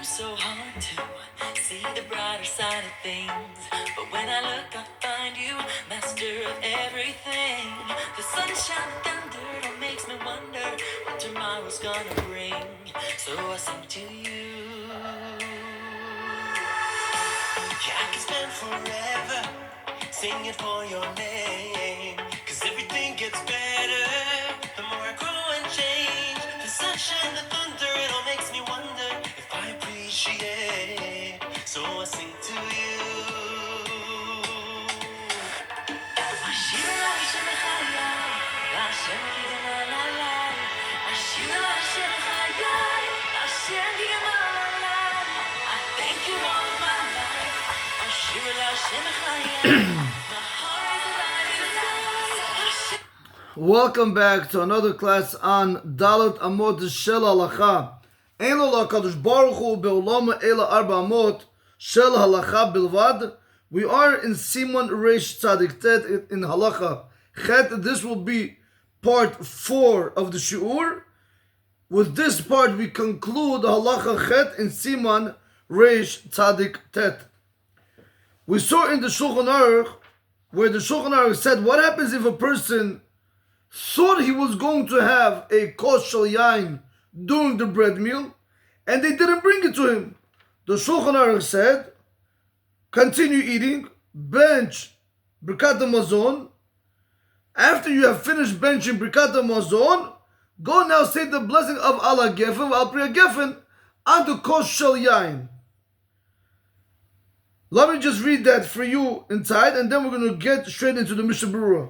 so hard to see the brighter side of things. But when I look, I find you, master of everything. The sunshine, the thunder, it makes me wonder what tomorrow's gonna bring. So I sing to you. Yeah, I can spend forever singing for your name. Cause everything gets better the more I grow and change. The sunshine, the thunder, it all makes me wonder if I appreciate. So I sing to you. Ashira Hashem Chayai, Hashem Gidema Lalai. Ashira Hashem Chayai, Hashem Gidema Lalai. I thank you all of my life. Ashira Hashem Chayai, my heart is alive. Welcome back to another class on Dalet Amot Shel Halacha. Ein lo Kadosh Baruch Hu be'olama ela arba amot Shel Halacha bilvad. We are in Siman Reish Tzadik Tet in Halacha Chet. This will be part 4 of the Shi'ur. With this part, we conclude Halacha Chet in Siman Reish Tzadik Tet. We saw in the Shulchan Aruch where the Shulchan Aruch said, what happens if a person thought he was going to have a kos shel yain during the bread meal, and they didn't bring it to him? The Shulchan Aruch said, continue eating, bench Birkat HaMazon. After you have finished benching Birkat HaMazon, go now say the blessing of Allah Gefen, Al Priya Gefen, on the kos shel yain. Let me just read that for you inside, and then we're going to get straight into the Mishnah Berurah.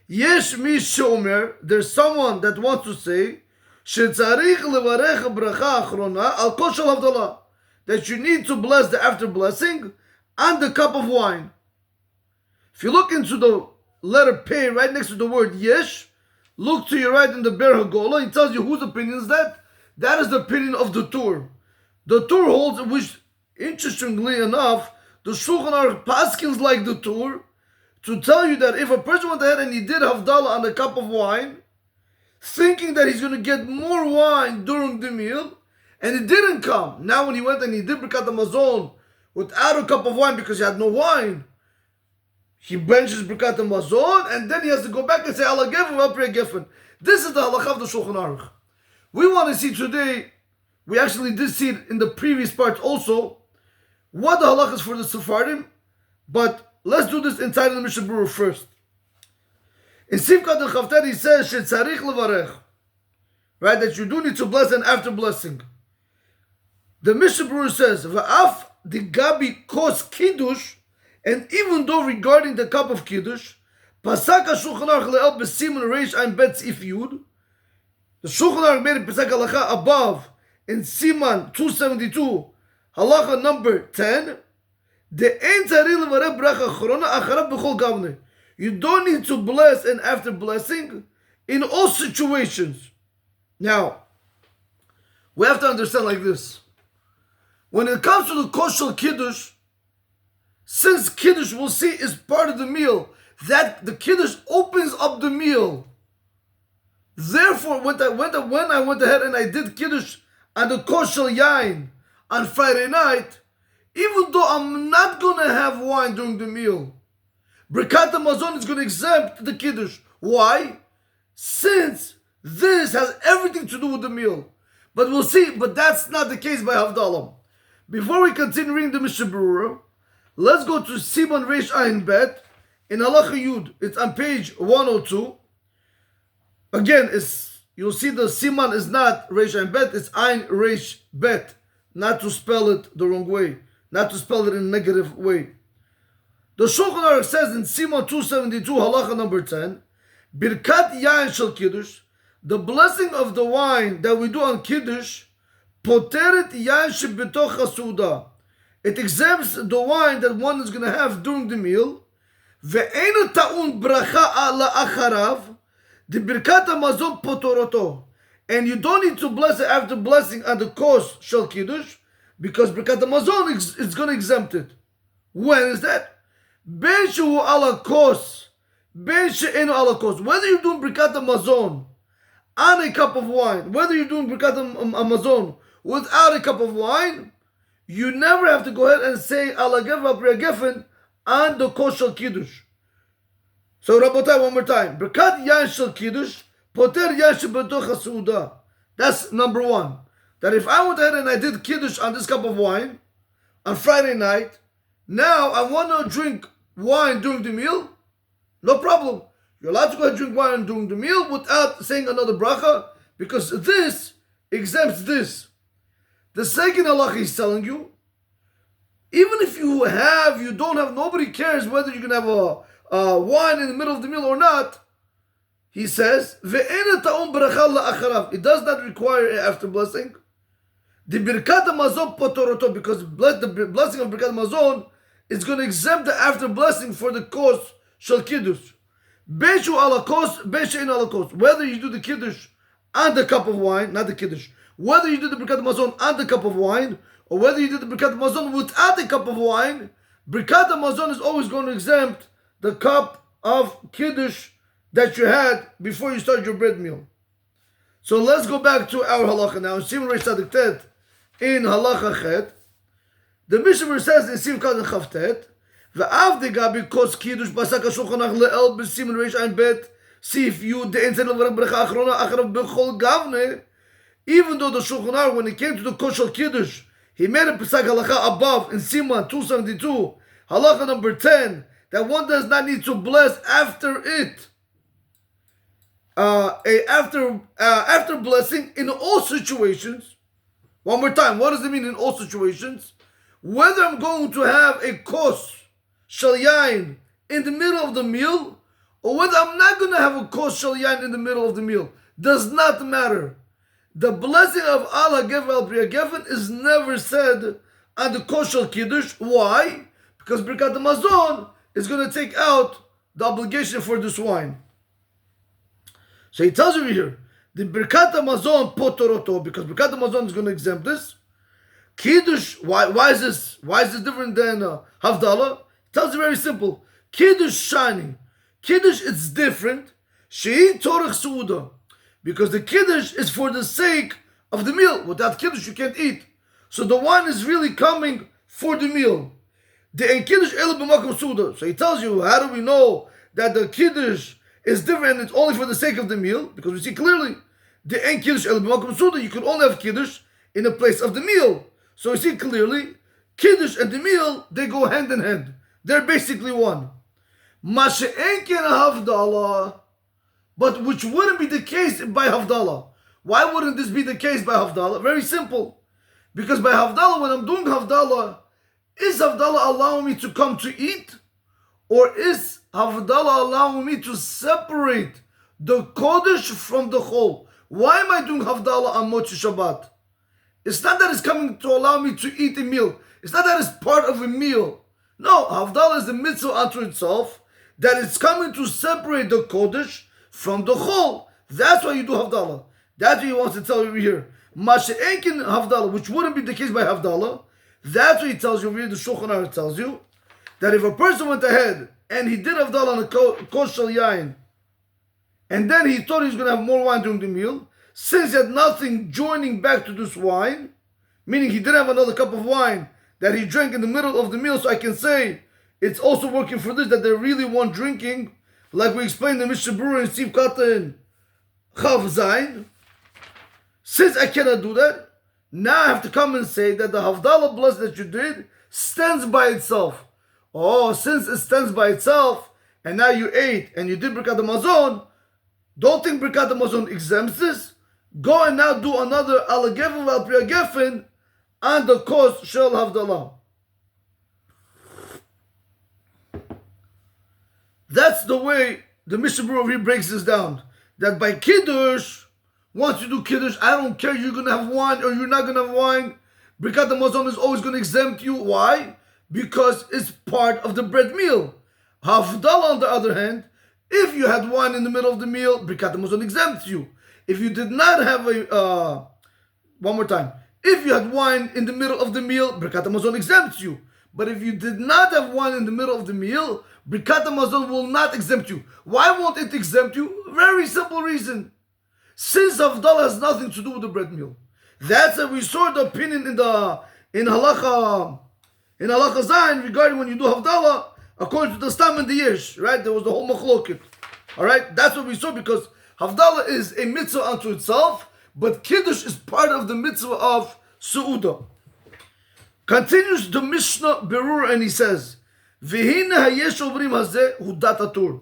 Yesh mi sheomer, there's someone that wants to say, shetzarich levarech bracha achrona al kos shel Havdala, that you need to bless the after blessing on the cup of wine. If you look into the letter Pei right next to the word Yesh, look to your right in the Ber Hagola, it tells you whose opinion is that. That is the opinion of the Tur. The Tur holds, which interestingly enough, the Shulchan Aruch paskins like the Tur, to tell you that if a person went ahead and he did Havdala on a cup of wine, thinking that he's going to get more wine during the meal, and it didn't come. Now when he went and he did Birkat HaMazon without a cup of wine because he had no wine, he benches Birkat HaMazon, and then he has to go back and say, Allah Gefen, Al Priya Gefen. This is the halacha of the Shulchan Aruch. We want to see today, we actually did see it in the previous parts also, what the halacha is for the Sephardim, but let's do this inside of the Mishnah Berurah first. In Sivkat and Chavtet he says, shetzarich levarech, right, that you do need to bless and after blessing. The Mishnah Berurah says, va'af the gabi kos Kiddush, and even though regarding the cup of Kiddush, pasak ha-Shulchan Aruch le'el b'siman reish ein bet tzif yud, the Shulchan Aruch made a pasak halacha above in Siman 272, halacha number 10, you don't need to bless and after blessing in all situations. Now, we have to understand like this. When it comes to the kos shel Kiddush, since Kiddush we'll see is part of the meal, that the Kiddush opens up the meal. Therefore, when I went ahead and I did Kiddush on the kos shel yain on Friday night, even though I'm not going to have wine during the meal, Birkat HaMazon is going to exempt the Kiddush. Why? Since this has everything to do with the meal. But we'll see, but that's not the case by Havdala. Before we continue reading the Mishnah Berurah, let's go to Siman Reish Ayin Bet in Halacha Yud. It's on page 102. Again, you'll see the Siman is not Reish Ayin Bet, it's Ayin Reish Bet. Not to spell it the wrong way. Not to spell it in a negative way. The Shulchan Aruch says in Siman 272, halacha number 10, Birkat Yain Shel Kiddush, the blessing of the wine that we do on Kiddush, Poteret Yain Shebetoch HaSuda. It exempts the wine that one is going to have during the meal. Ve'enu ta'un bracha ala acharav, the Birkat HaMazon potoroto. And you don't need to bless it after blessing on the kos shel Kiddush, because Birkat HaMazon is going to exempt it. When is that? Ben shehu ala kos, ben she'enu ala kos. Whether you're doing Birkat HaMazon on a cup of wine, whether you're doing Birkat HaMazon without a cup of wine, you never have to go ahead and say ala gefen al priya gefen on the kosher kiddush. So Rabotai, one more time. Berkat yan shel kiddush, poter yan shebetoch hasuda. That's number one. That if I went ahead and I did kiddush on this cup of wine on Friday night, now I want to drink wine during the meal, no problem. You're allowed to go ahead and drink wine during the meal without saying another bracha, because this exempts this. The second halacha he's telling you, even if you don't have, nobody cares whether you can have a wine in the middle of the meal or not. He says, it does not require an after blessing. The birkat hamazon potoroto, because the blessing of birkat hamazon is going to exempt the after blessing for the course shel kiddush. Beshu ala kos, beshein ala kos. Whether you do the kiddush on the cup of wine, not the kiddush, whether you do the birkat hamazon on the cup of wine, or whether you do the birkat hamazon without the cup of wine, birkat hamazon is always going to exempt the cup of kiddush that you had before you start your bread meal. So let's go back to our halacha now. Siman Reish Tzadik Tet in halacha chet, the Mishnah says in Siman Katan Chav Tet, ve'avdega bikos kiddush basak hashulchan aruch le'el b'siman Reish Ayin Bet sif yud de'en zen levarach bracha achrona acharav b'chol gavne. Even though the Shulchan Aruch, when it came to the kosher kiddush, he made a pesach halacha above in Siman 272, halacha number 10, that one does not need to bless after it. After blessing in all situations. One more time, what does it mean in all situations? Whether I'm going to have a kos shel yain in the middle of the meal, or whether I'm not going to have a kos shel yain in the middle of the meal, does not matter. The blessing of ala gefen al priya gefen is never said on the kos shel kiddush. Why? Because birkat hamazon is going to take out the obligation for this wine. So he tells you here, the birkat hamazon potoroto, because birkat hamazon is going to exempt this. Kiddush, why is this different than Havdala? He tells you very simple. Kiddush shani. Kiddush it's different. She'i torach suuda. Because the Kiddush is for the sake of the meal. Without Kiddush you can't eat. So the wine is really coming for the meal. The Kiddush elu b'makom suuda. So he tells you, how do we know that the Kiddush is different and it's only for the sake of the meal? Because we see clearly, the Kiddush elu b'makom suuda, you can only have Kiddush in the place of the meal. So we see clearly, Kiddush and the meal, they go hand in hand. They're basically one. Mashe'en ken Havdala, but which wouldn't be the case by Havdala. Why wouldn't this be the case by Havdala? Very simple. Because by Havdala, when I'm doing Havdala, is Havdala allowing me to come to eat? Or is Havdala allowing me to separate the Kodesh from the Chol? Why am I doing Havdala on Motzei Shabbat? It's not that it's coming to allow me to eat a meal. It's not that it's part of a meal. No, Havdala is the mitzvah unto itself, that it's coming to separate the Kodesh from the Chol. That's why you do Havdala. That's what he wants to tell you here. Mashe'enkin Havdala, which wouldn't be the case by Havdala. That's what he tells you over here. The Shulchan Aruch tells you that if a person went ahead and he did Havdala on a kos shel yain, and then he thought he was going to have more wine during the meal, since he had nothing joining back to this wine, meaning he didn't have another cup of wine that he drank in the middle of the meal, so I can say it's also working for this, that they're really one drinking, like we explained in Mishnah Berurah and Siv Katan Chav Zayin. Since I cannot do that, now I have to come and say that the Havdala bless that you did stands by itself. Oh, since it stands by itself, and now you ate and you did Birkat Hamazon, don't think Birkat Hamazon exempts this. Go and now do another ala gefen val priya gefen on the kos shel Havdala. That's the way the Mishnah Berurah breaks this down. That by Kiddush, once you do Kiddush, I don't care you're going to have wine or you're not going to have wine. Birkat Hamazon is always going to exempt you. Why? Because it's part of the bread meal. Havdala, on the other hand, if you had wine in the middle of the meal, Birkat Hamazon exempts you. If you did not have one more time. If you had wine in the middle of the meal, Birkat Hamazon exempts you. But if you did not have wine in the middle of the meal, Birkat Hamazon will not exempt you. Why won't it exempt you? Very simple reason. Since Havdala has nothing to do with the bread meal. That's why we saw the opinion in in Halacha Zayin regarding when you do Havdala, according to the Stam and the Yesh, right? There was the whole machloket. All right, that's what we saw because Havdala is a mitzvah unto itself, but Kiddush is part of the mitzvah of Su'udah. Continues the Mishnah Berur and he says, V'hine hayesh omrim hazeh hu dat atur.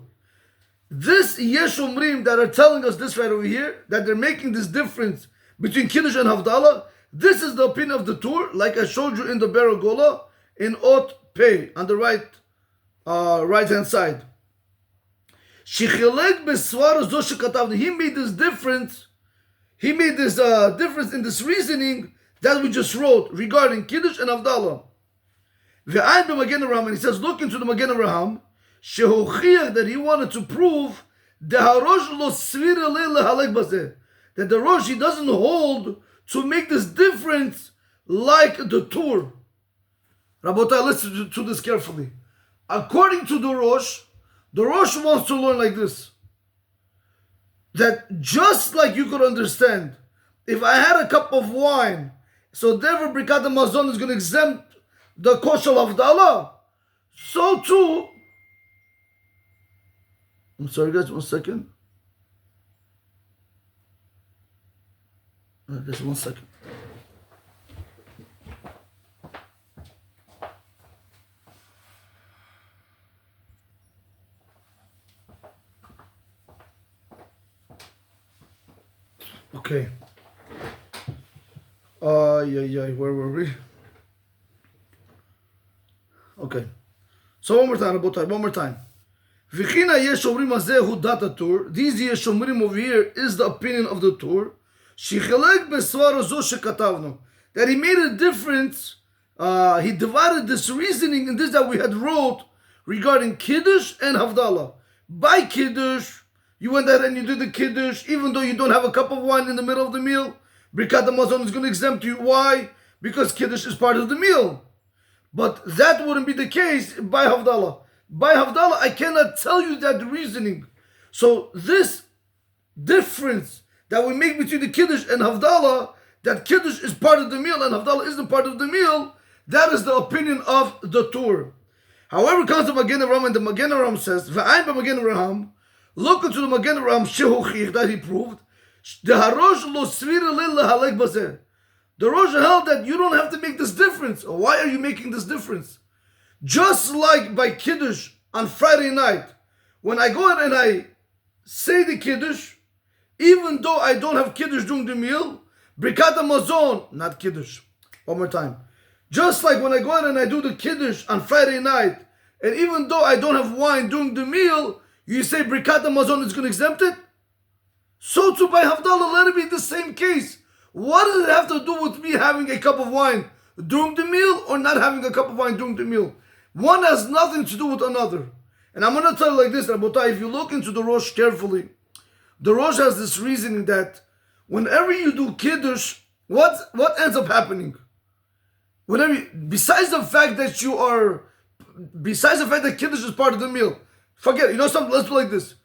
This yesh omrim that are telling us this right over here, that they're making this difference between Kiddush and Havdala, this is the opinion of the Tur, like I showed you in the Beragola, in Ot Pei, on the right hand side. He made this difference. He made this difference in this reasoning that we just wrote regarding Kiddush and Havdala. And he says, look into the Magen Avraham, that he wanted to prove that the Rosh he doesn't hold to make this difference like the Tur. Rabotai, listen to this carefully. According to the Rosh wants to learn like this. That just like you could understand, if I had a cup of wine, so therefore Birkat Hamazon is going to exempt the kosher Havdala, so too, I'm sorry guys, 1 second. Just 1 second. Okay. Where were we? Okay. So one more time, one more time. V'china yesh omrim hazeh hu dat haTur. These yesh omrim over here is the opinion of the Tur. Shechelek besvara zo shekatavnu. That he made a difference. He divided this reasoning in this that we had wrote regarding Kiddush and Havdala. By Kiddush, you went ahead and you did the Kiddush, even though you don't have a cup of wine in the middle of the meal. Birkat Hamazon is going to exempt you. Why? Because Kiddush is part of the meal. But that wouldn't be the case by Havdala. By Havdala, I cannot tell you that reasoning. So this difference that we make between the Kiddush and Havdala, that Kiddush is part of the meal and Havdala isn't part of the meal, that is the opinion of the Tur. However, it comes to Magen Avraham, and the Magen Avraham says, V'ayin b'Magen Avraham, look into the Magen Avraham shehuchich that he proved, the Harosh lo svira lil lehalek bazeh. The Rosh held that you don't have to make this difference. Why are you making this difference? Just like by Kiddush on Friday night, when I go ahead and I say the Kiddush, even though I don't have Kiddush during the meal, Birkat Hamazon, not Kiddush. One more time. Just like when I go ahead and I do the Kiddush on Friday night, and even though I don't have wine during the meal, you say Birkat Hamazon is going to exempt it? So too by Havdala, let it be the same case. What does it have to do with me having a cup of wine during the meal or not having a cup of wine during the meal? One has nothing to do with another. And I'm going to tell you like this, Rabotai, if you look into the Rosh carefully, the Rosh has this reasoning that whenever you do Kiddush, what ends up happening? Besides the fact that Kiddush is part of the meal, forget it. You know something? Let's do like this.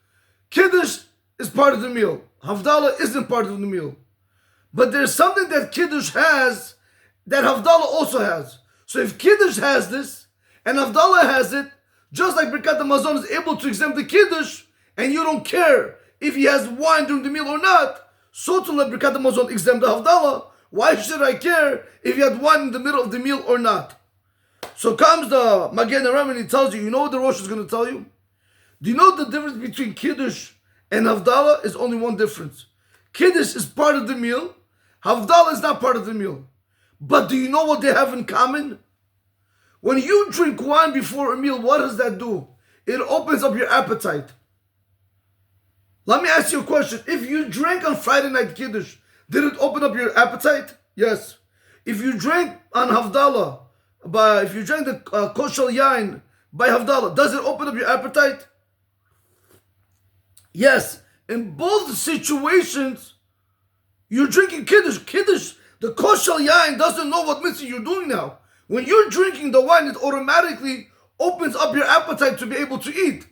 Kiddush is part of the meal. Havdala isn't part of the meal. But there's something that Kiddush has that Havdala also has. So if Kiddush has this and Havdala has it, just like Birkat Hamazon is able to exempt the Kiddush, and you don't care if he has wine during the meal or not, so to let Birkat Hamazon exempt the Havdala, why should I care if he had wine in the middle of the meal or not? So comes the Magen Avraham and he tells you, you know what the Rosh is going to tell you? Do you know the difference between Kiddush and Havdala is only one difference? Kiddush is part of the meal. Havdala is not part of the meal. But do you know what they have in common? When you drink wine before a meal, what does that do? It opens up your appetite. Let me ask you a question. If you drank on Friday night Kiddush, did it open up your appetite? Yes. If you drank on Havdala, if you drank the kosher yain by Havdala, does it open up your appetite? Yes. In both situations, you're drinking Kiddush. Kiddush, the kosher yain doesn't know what mitzvah you're doing now. When you're drinking the wine, it automatically opens up your appetite to be able to eat.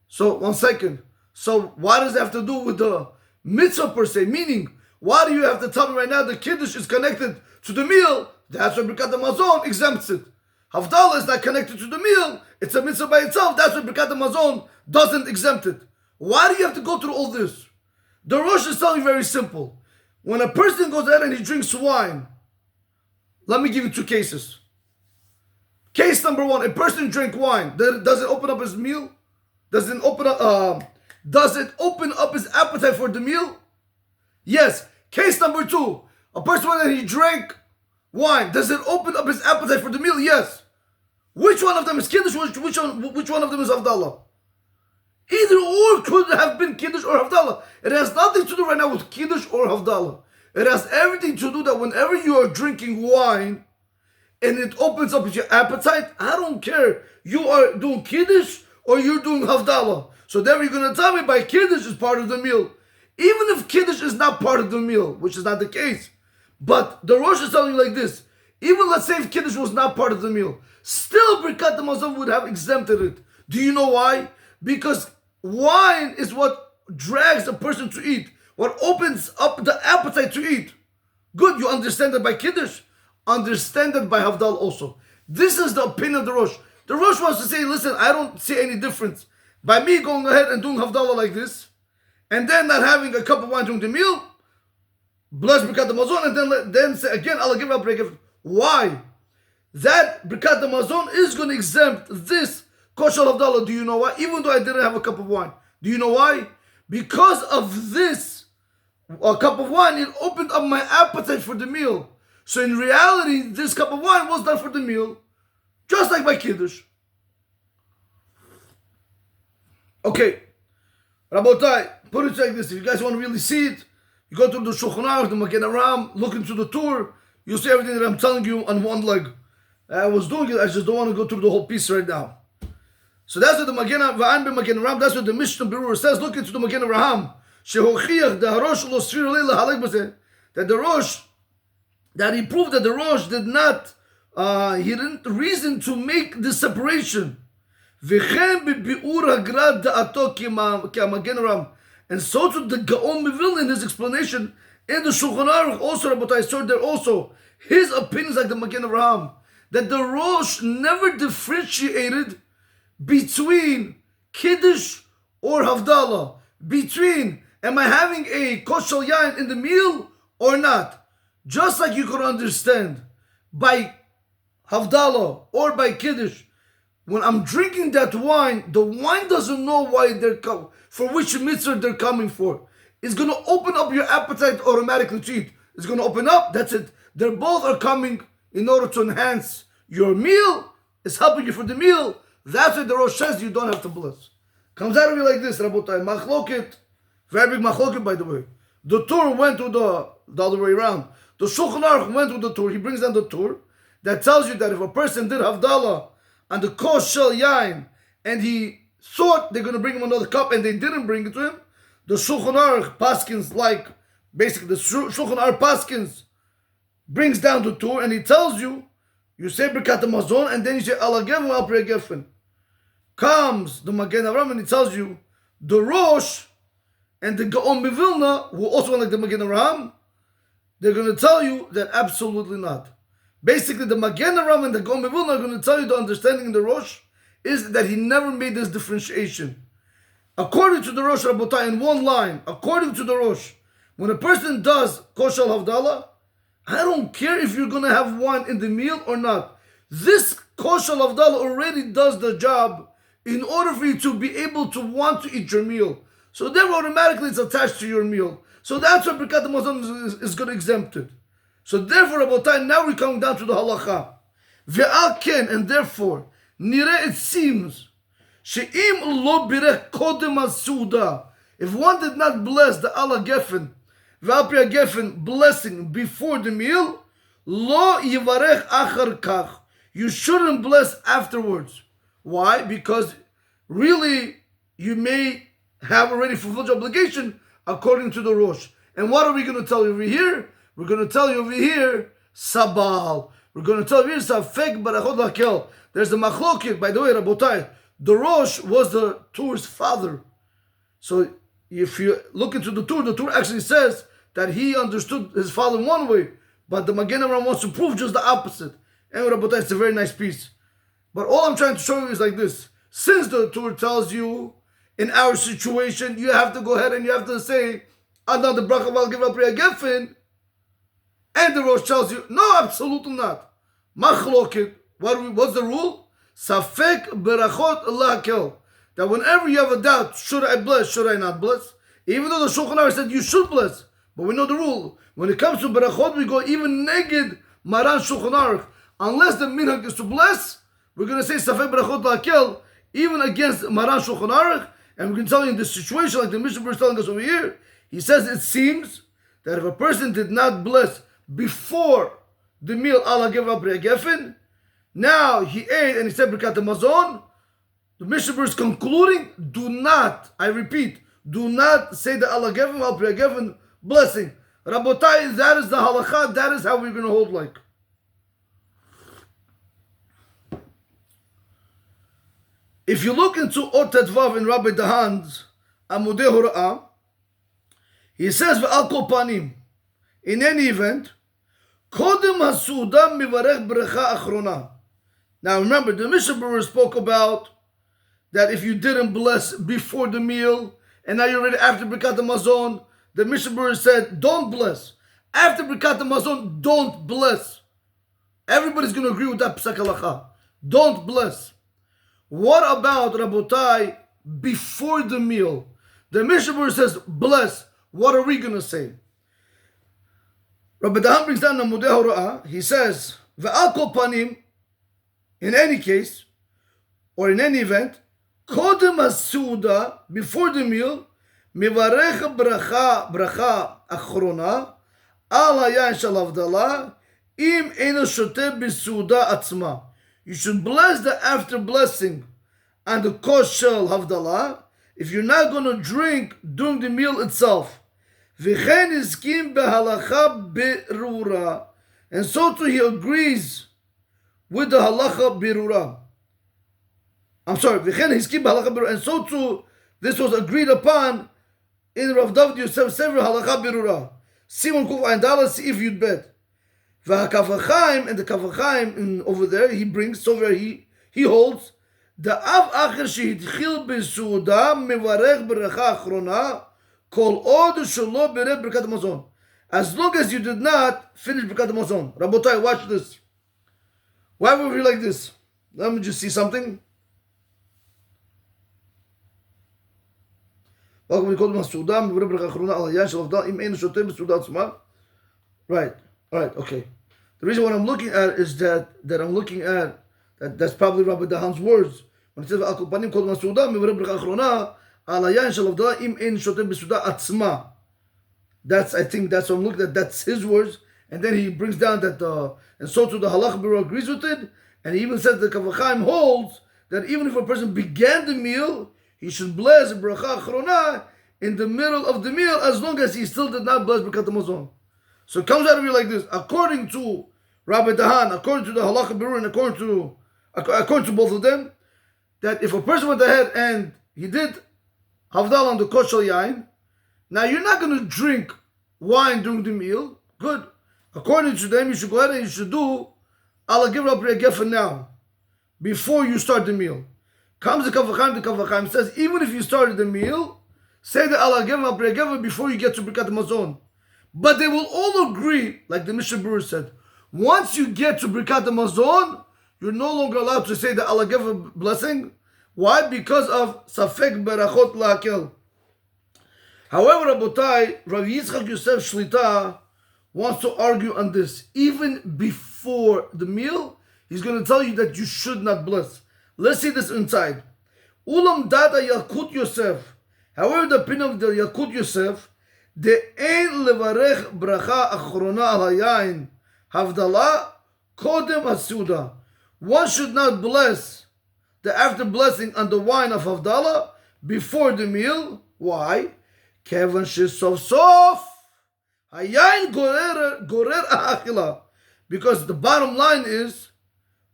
So, 1 second. So, what does it have to do with the mitzvah per se? Meaning, why do you have to tell me right now the Kiddush is connected to the meal? That's why Birkat Hamazon exempts it. Havdala is not connected to the meal. It's a mitzvah by itself. That's why Birkat Hamazon doesn't exempt it. Why do you have to go through all this? The Rosh is telling you very simple. When a person goes ahead and he drinks wine, let me give you two cases. Case number one, a person drank wine. Does it open up his meal? Does it open up his appetite for the meal? Yes. Case number two, a person went and he drank wine. Does it open up his appetite for the meal? Yes. Which one of them is Kiddush? Which one of them is Havdala? Either or could have been Kiddush or Havdala. It has nothing to do right now with Kiddush or Havdala. It has everything to do that whenever you are drinking wine and it opens up your appetite, I don't care. You are doing Kiddush or you're doing Havdala. So then you're going to tell me by Kiddush is part of the meal. Even if Kiddush is not part of the meal, which is not the case. But the Rosh is telling you like this. Even let's say if Kiddush was not part of the meal, still Birkat Hamazon would have exempted it. Do you know why? Because wine is what drags a person to eat. What opens up the appetite to eat. Good, you understand that by Kiddush. Understand that by Havdal also. This is the opinion of the Rosh. The Rosh wants to say, listen, I don't see any difference. By me going ahead and doing Havdalah like this, and then not having a cup of wine during the meal, bless Birkat Hamazon, and then say again, Allah give up break. Why? That Birkat Hamazon is going to exempt this kosher Havdalah. Do you know why? Even though I didn't have a cup of wine. Do you know why? Because of this cup of wine, it opened up my appetite for the meal. So in reality, this cup of wine was done for the meal, just like by Kiddush. Okay, Rabotai, put it like this. If you guys want to really see it, you go to the Shulchan Aruch, the Magen Avraham, look into the tour, you'll see everything that I'm telling you on one leg. I was doing it, I just don't want to go through the whole piece right now. So that's what the Magen Avraham, that's what the Mishnah Berurah says. Look into the Magen Avraham. That the Rosh, that he proved that the Rosh did not, he didn't reason to make the separation. And so to the Gaon Mevil in his explanation in the Shulchan Aruch also, Rabotai, so there also his opinions like the Magen Avraham, that the Rosh never differentiated between Kiddush or Havdala, between am I having a kosher yain in the meal or not. Just like you could understand by Havdala or by Kiddush, when I'm drinking that wine, the wine doesn't know why for which mitzvah they're coming for. It's going to open up your appetite automatically to eat. It's going to open up, that's it. They both are coming in order to enhance your meal. It's helping you for the meal. That's why the Rosh says you don't have to bless. Comes out of you like this, Rabotai. Machloket, very big machloket by the way. The Tur went to the other way around. The Shulchan Aruch went with the Tur. He brings down the Tur that tells you that if a person did Havdala and the Kos Shel Yain, and he thought they're going to bring him another cup and they didn't bring it to him, the Shulchan Aruch Paskins, like basically the Shulchan Aruch Paskins brings down the Tur and he tells you, you say Birkat Hamazon and then you say Allah Gevin Al Pri Gefen. Comes the Magen Avraham and he tells you the Rosh and the Gaon Mivilna, who also like the Magen Avraham, they're going to tell you that absolutely not. Basically, the Magen Avraham and the Gaon Mivilna are going to tell you the understanding in the Rosh is that he never made this differentiation. According to the Rosh Rabotai, in one line, according to the Rosh, when a person does Kosher Havdala, I don't care if you're going to have wine in the meal or not. This Kosher Havdala already does the job in order for you to be able to want to eat your meal. So therefore, automatically it's attached to your meal. So that's why Birkat Hamazon is going to exempt it. So therefore, Rabotai, now we're coming down to the Halacha. Ve'al ken, and therefore, nire it seems, she'im lo birech kodem as-suda, if one did not bless the Allah Gefen, ve'al pri Gefen, blessing before the meal, lo yivarech achar kach, you shouldn't bless afterwards. Why? Because really, you may have already fulfilled your obligation according to the Rosh. And what are we going to tell you over here? We're going to tell you over here, Sabal. We're going to tell you here, Safek Barachot Lakel. There's the Machloket, by the way, Rabotai. The Rosh was the Tur's father. So if you look into the Tur actually says that he understood his father in one way, But the Magen Avraham wants to prove just the opposite. And Rabotai, it's a very nice piece. But all I'm trying to show you is like this. Since the Torah tells you, in our situation, you have to go ahead and you have to say, another bracha I'll give up Priya Geffen, and the Rosh tells you, no, absolutely not. Machloket. What's the rule? Safek berachot lakel. That whenever you have a doubt, should I bless, should I not bless? Even though the Shulchan Aruch said you should bless, but we know the rule. When it comes to berachot, we go even neged Maran Shulchan Aruch. Unless the minhag is to bless, we're going to say safek berachot lakel, even against Maran Shulchan Aruch. And we can tell you in this situation, like the Mishnah is telling us over here, he says it seems that if a person did not bless before the meal Allah gave up Geffen, now he ate and he said Birkat Hamazon, the Mishnah is concluding, do not, I repeat, do not say the Allah gave him al Geffen blessing. Rabotai, that is the halacha, that is how we're going to hold like. If you look into Otet Vav in Rabbi Dahan's Amudei Hora'ah, he says, Ve'al kol panim, in any event, Kodem hasuda mivarech brecha achrona. Now remember, the Mishnah spoke about that if you didn't bless before the meal, and now you're ready after Birkat Hamazon, the Mishnah said, don't bless. After Birkat Hamazon, don't bless. Everybody's going to agree with that Psak Halacha. Don't bless. What about Rabotai before the meal? The Mishnah says, bless. What are we going to say? Rabbi Dahan brings down the Amudei Hora'ah. He says, Ve'al kol panim, in any case, or in any event, Kodem hasuda, before the meal, Mivarech bracha achrona, al hayayin shel Havdala, im eino shoteh b'suda atzma. You should bless the after blessing and the kos shel Havdala if you're not going to drink during the meal itself. V'chen iskim behalacha berura. And so too he agrees with the halacha berura. I'm sorry, v'chen iskim behalacha berura. And so too this was agreed upon in Rav David Yosef Sefer halacha berura. Siman Kuf Havdala, see if you'd bet. V'hakavachaim, and the kavachaim over there, he brings, so where he holds, the av acher shehitchil b'suda mevarech b'recha achrona kol od shelo bered Birkat Hamazon. As long as you did not finish Birkat Hamazon. Rabotai, watch this. Why were we like this? Let me just see something. Right. All right, okay. The reason what I'm looking at is that I'm looking at that's probably Rabbi Dahan's words when it says Al Panim Kol Masuda Mivrei Bracha Achrona Al Hayayin Shel Havdala Im Ein Shotem B'Suda Atzma. That's, I think that's what I'm looking at. That's his words, and then he brings down that and so too the Halacha Bureau agrees with it, and he even says the Kavachaim holds that even if a person began the meal, he should bless Bracha Achrona in the middle of the meal as long as he still did not bless Birkat Hamazon. So it comes out of you like this. According to Rabbi Dahan, according to the Halacha Berurah, and according to both of them, that if a person went ahead and he did Havdala on the kos shel yain, now you're not going to drink wine during the meal. Good. According to them, you should go ahead and you should do Allah give up Geffen now, before you start the meal. Comes the Kavachaim says, even if you started the meal, say the Allah give up Geffen before you get to Birkat Hamazon. But they will all agree, like the Mishnah Berurah said, once you get to Birkat Hamazon, you're no longer allowed to say the Allah give a blessing. Why? Because of Safek Berachot La'akel. However, Rabotai, Rav Yitzchak Yosef Shlita wants to argue on this. Even before the meal, he's going to tell you that you should not bless. Let's see this inside. Ulam Dada Yalkut Yosef. However, the opinion of the Yalkut Yosef, the ein levarech bracha achrona al hayayin havdala kodem hasuda. One should not bless the after blessing on the wine of Havdala before the meal. Why? Kevan shesof sof hayayin gorer achila. Because the bottom line is,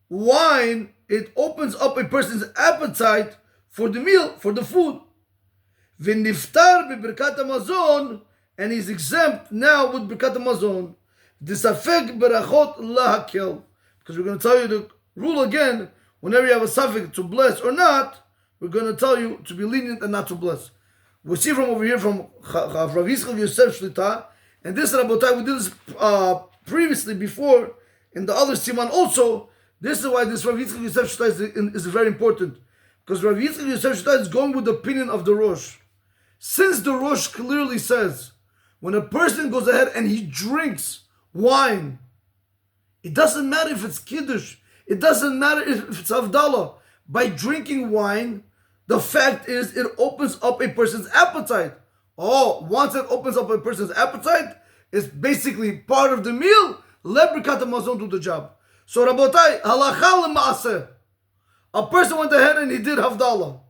wine, it opens up a person's appetite for the meal, for the food. V'niftar b'birkat hamazon, and he's exempt now with Birkat Hamazon. Disafek berachot lahakel. Because we're going to tell you the rule again, whenever you have a suffix to bless or not, we're going to tell you to be lenient and not to bless. We see from over here from Rav Yisrael Yosef Shlita, and this Rabotai, we did this previously before in the other Siman also. This is why this Rav Yisrael Yosef Shlita is very important. Because Rav Yisrael Yosef Shlita is going with the opinion of the Rosh. Since the Rosh clearly says, when a person goes ahead and he drinks wine, it doesn't matter if it's Kiddush, it doesn't matter if it's Havdala. By drinking wine, the fact is it opens up a person's appetite. Oh, once it opens up a person's appetite, it's basically part of the meal. Let Birkat HaMazon do the job. So Rabotai, halacha l'maaseh. A person went ahead and he did Havdala,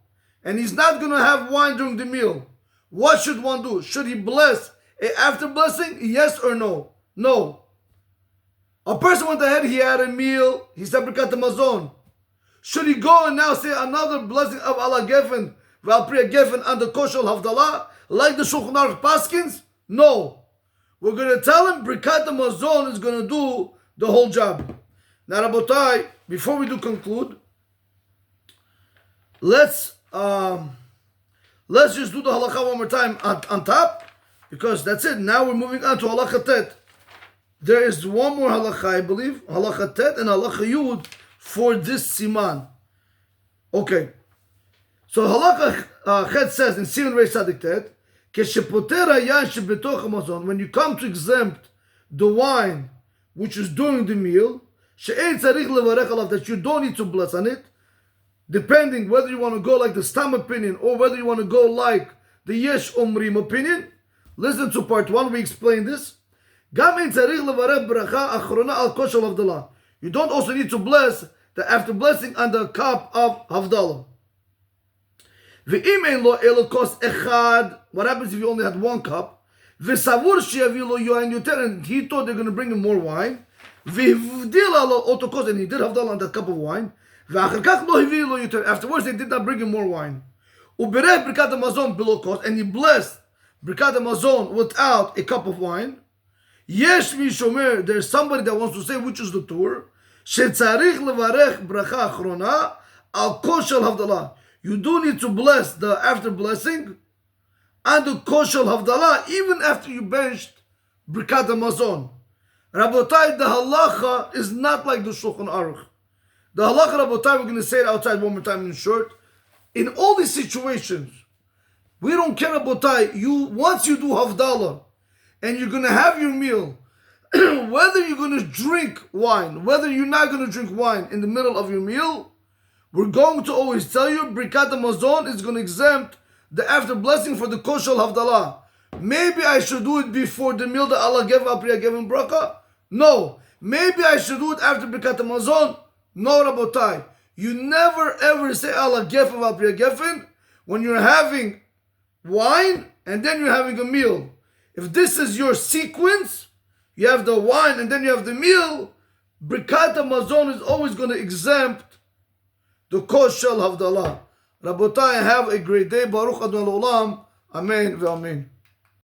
and he's not going to have wine during the meal. What should one do? Should he bless after blessing? Yes or no? No. A person went ahead, he had a meal, he said Birkat HaMazon. Should he go and now say another blessing of Allah Geffen, Val Priya Geffen, and the Koshel Havdala, like the Shulchan Aruch Paskins? No. We're going to tell him Birkat HaMazon is going to do the whole job. Now, Rabotai, before we do conclude, let's just do the halacha one more time on top, because that's it. Now we're moving on to halacha tet. There is one more halacha, I believe, halacha tet and halacha yud for this siman. Okay. So halacha chet says in Siman Reish Tzadik tet, כשפוטר היין שבתוך המזון, when you come to exempt the wine which is during the meal, שאין צריך לברך עליו, that you don't need to bless on it, depending whether you want to go like the Stam opinion or whether you want to go like the Yesh Omrim opinion. Listen to part 1, we explain this. גם אין צריך לברך ברכה אחרונה על כושר הבדלה. You don't also need to bless the after blessing on the cup of Havdala. ואם אין לו אלא כוס אחד, what happens if you only had one cup? וסבור שיביא לו יין יותר, and he thought they're going to bring him more wine. והבדילה לו אותו כוס, and he did Havdala on that cup of wine. ואחר כך לא הביא לו יותר, afterwards they did not bring him more wine. וברך ברכת המזון בלא כוס, and he blessed ברכת המזון without a cup of wine. יש מי שאומר, there's somebody that wants to say, which is the tour, שצריך לברך ברכה אחרונה על כוס של הבדלה. You do need to bless the after blessing and the kos shel Havdala even after you benched Birkat HaMazon. Rabotai, the halacha is not like the Shulchan Aruch. The halacha, Rabotai, we're going to say it outside one more time in short. In all these situations, we don't care, Rabotai. Once you do Havdala and you're going to have your meal, whether you're going to drink wine, whether you're not going to drink wine in the middle of your meal, we're going to always tell you, Birkat HaMazon is going to exempt the after blessing for the kos shel Havdala. Maybe I should do it before the meal that Allah gave Al Priya Gevin Bracha? No. Maybe I should do it after Birkat HaMazon? No, Rabotai. You never ever say Allah Gevin Al Priya Gevin when you're having wine and then you're having a meal. If this is your sequence, you have the wine and then you have the meal, Birkat HaMazon is always going to exempt the kos shel Havdala. Rabotai, have a great day. Baruch Adonai Olam. Amen ve'amen.